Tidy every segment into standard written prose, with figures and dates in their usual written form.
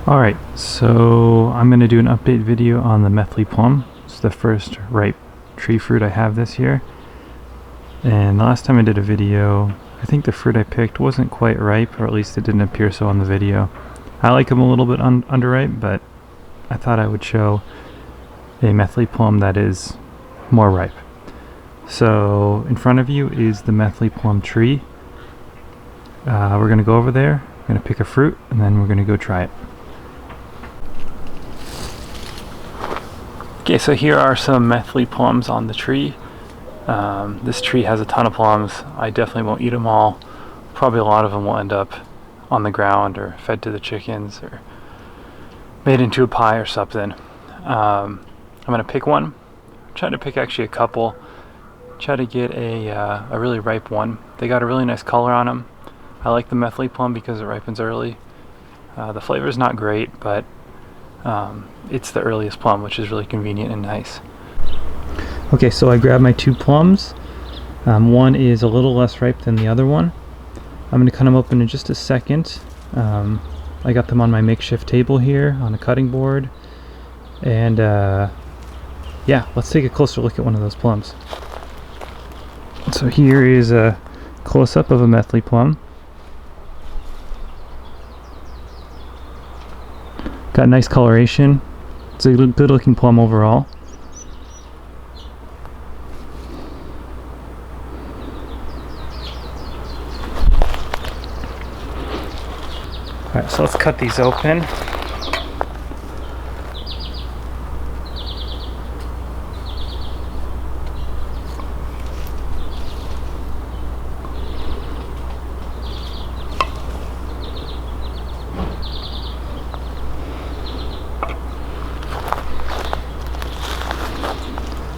Alright, so I'm going to do an update video on the Methley Plum. It's the first ripe tree fruit I have this year. And the last time I did a video, I think the fruit I picked wasn't quite ripe, or at least it didn't appear so on the video. I like them a little bit underripe, but I thought I would show a Methley Plum that is more ripe. So in front of you is the Methley Plum tree. We're going to go over there, we're going to pick a fruit, and then we're going to go try it. Okay, so here are some Methley plums on the tree. This tree has a ton of plums. I definitely won't eat them all. Probably a lot of them will end up on the ground or fed to the chickens or made into a pie or something. I'm going to pick one. Try to pick actually a couple. Try to get a really ripe one. They got a really nice color on them. I like the Methley plum because it ripens early. The flavor is not great, but it's the earliest plum, which is really convenient and nice. Okay, so I grabbed my two plums. One is a little less ripe than the other one. I'm going to cut them open in just a second. I got them on my makeshift table here on a cutting board. And yeah, let's take a closer look at one of those plums. So here is a close-up of a Methley plum. Got nice coloration. It's a good looking plum overall. Alright, so let's cut these open.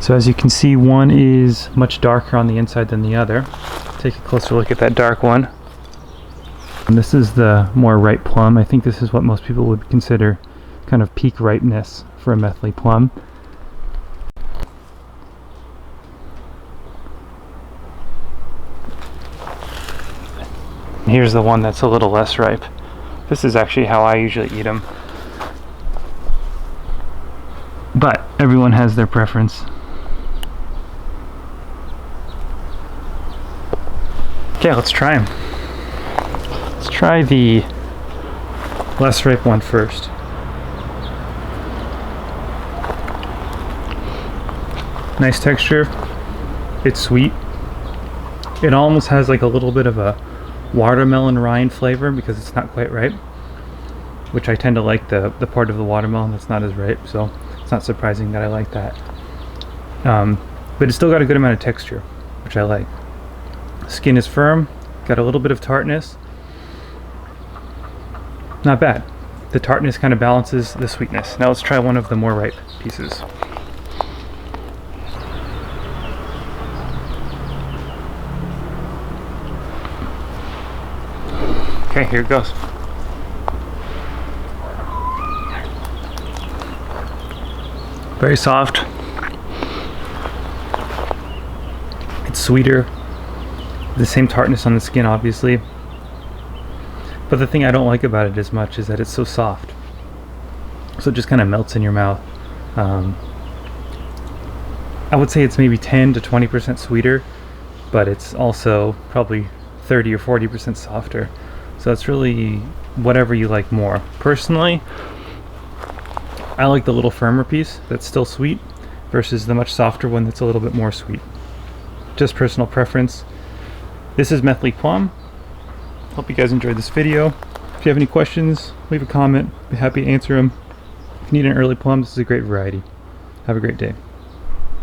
So as you can see, one is much darker on the inside than the other. Take a closer look at that dark one. And this is the more ripe plum. I think this is what most people would consider kind of peak ripeness for a Methley plum. Here's the one that's a little less ripe. This is actually how I usually eat them. But everyone has their preference. Okay, let's try them. Let's try the less ripe one first. Nice texture. It's sweet. It almost has like a little bit of a watermelon rind flavor because it's not quite ripe, which I tend to like the part of the watermelon that's not as ripe, so it's not surprising that I like that. But it's still got a good amount of texture, which I like. Skin is firm, got a little bit of tartness. Not bad. The tartness kind of balances the sweetness. Now let's try one of the more ripe pieces. Okay, here it goes. Very soft. It's sweeter. The same tartness on the skin, obviously. But the thing I don't like about it as much is that it's so soft. So it just kind of melts in your mouth. I would say it's maybe 10 to 20% sweeter, but it's also probably 30 or 40% softer. So it's really whatever you like more. Personally, I like the little firmer piece that's still sweet versus the much softer one that's a little bit more sweet. Just personal preference. This is Methley Plum. Hope you guys enjoyed this video. If you have any questions, leave a comment. Be happy to answer them. If you need an early plum, this is a great variety. Have a great day.